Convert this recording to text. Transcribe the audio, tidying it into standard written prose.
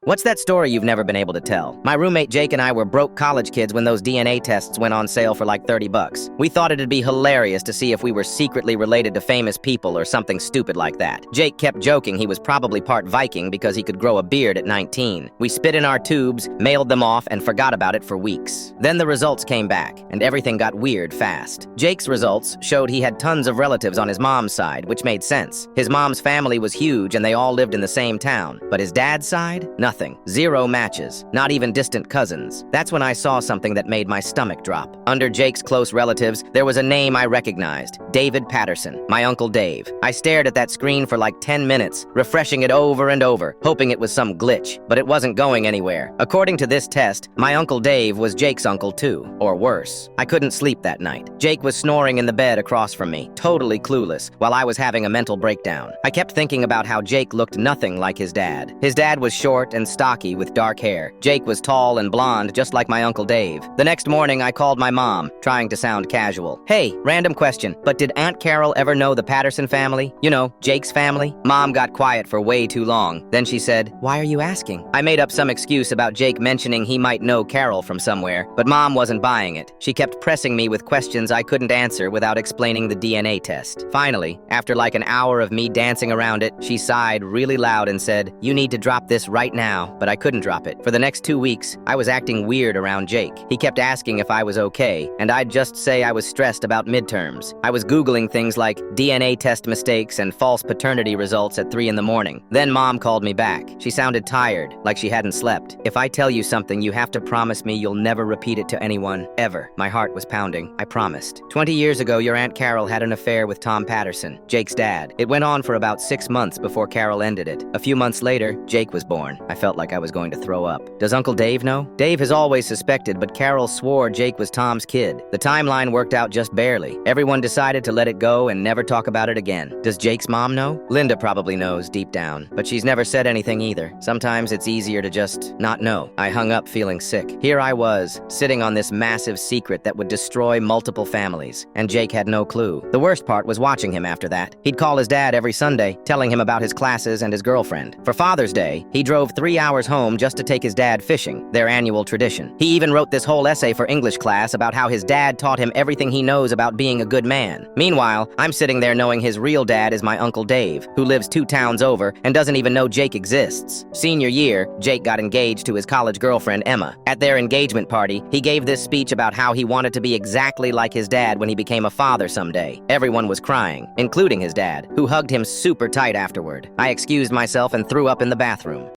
What's that story you've never been able to tell? My roommate Jake and I were broke college kids when those DNA tests went on sale for like 30 bucks. We thought it'd be hilarious to see if we were secretly related to famous people or something stupid like that. Jake kept joking he was probably part Viking because he could grow a beard at 19. We spit in our tubes, mailed them off, and forgot about it for weeks. Then the results came back, and everything got weird fast. Jake's results showed he had tons of relatives on his mom's side, which made sense. His mom's family was huge and they all lived in the same town. But his dad's side? Nothing. Zero matches. Not even distant cousins. That's when I saw something that made my stomach drop. Under Jake's close relatives, there was a name I recognized. David Patterson, my Uncle Dave. I stared at that screen for like 10 minutes, refreshing it over and over, hoping it was some glitch, but it wasn't going anywhere. According to this test, my Uncle Dave was Jake's uncle too, or worse. I couldn't sleep that night. Jake was snoring in the bed across from me, totally clueless, while I was having a mental breakdown. I kept thinking about how Jake looked nothing like his dad. His dad was short and stocky with dark hair. Jake was tall and blonde, just like my Uncle Dave. The next morning, I called my mom, trying to sound casual. Hey, random question, but did Aunt Carol ever know the Patterson family? You know, Jake's family? Mom got quiet for way too long. Then she said, "Why are you asking?" I made up some excuse about Jake mentioning he might know Carol from somewhere, but Mom wasn't buying it. She kept pressing me with questions I couldn't answer without explaining the DNA test. Finally, after like an hour of me dancing around it, she sighed really loud and said, "You need to drop this right now." But I couldn't drop it. For the next 2 weeks, I was acting weird around Jake. He kept asking if I was okay, and I'd just say I was stressed about midterms. I was Googling things like DNA test mistakes and false paternity results at 3 in the morning. Then Mom called me back. She sounded tired, like she hadn't slept. "If I tell you something, you have to promise me you'll never repeat it to anyone, ever." My heart was pounding. I promised. 20 years ago, your Aunt Carol had an affair with Tom Patterson, Jake's dad. It went on for about 6 months before Carol ended it. A few months later, Jake was born. I felt like I was going to throw up. Does Uncle Dave know? Dave has always suspected, but Carol swore Jake was Tom's kid. The timeline worked out just barely. Everyone decided to let it go and never talk about it again. Does Jake's mom know? Linda probably knows deep down, but she's never said anything either. Sometimes it's easier to just not know. I hung up feeling sick. Here I was, sitting on this massive secret that would destroy multiple families, and Jake had no clue. The worst part was watching him after that. He'd call his dad every Sunday, telling him about his classes and his girlfriend. For Father's Day, he drove 3 hours home just to take his dad fishing, their annual tradition. He even wrote this whole essay for English class about how his dad taught him everything he knows about being a good man. Meanwhile, I'm sitting there knowing his real dad is my Uncle Dave, who lives 2 towns over and doesn't even know Jake exists. Senior year, Jake got engaged to his college girlfriend, Emma. At their engagement party, he gave this speech about how he wanted to be exactly like his dad when he became a father someday. Everyone was crying, including his dad, who hugged him super tight afterward. I excused myself and threw up in the bathroom.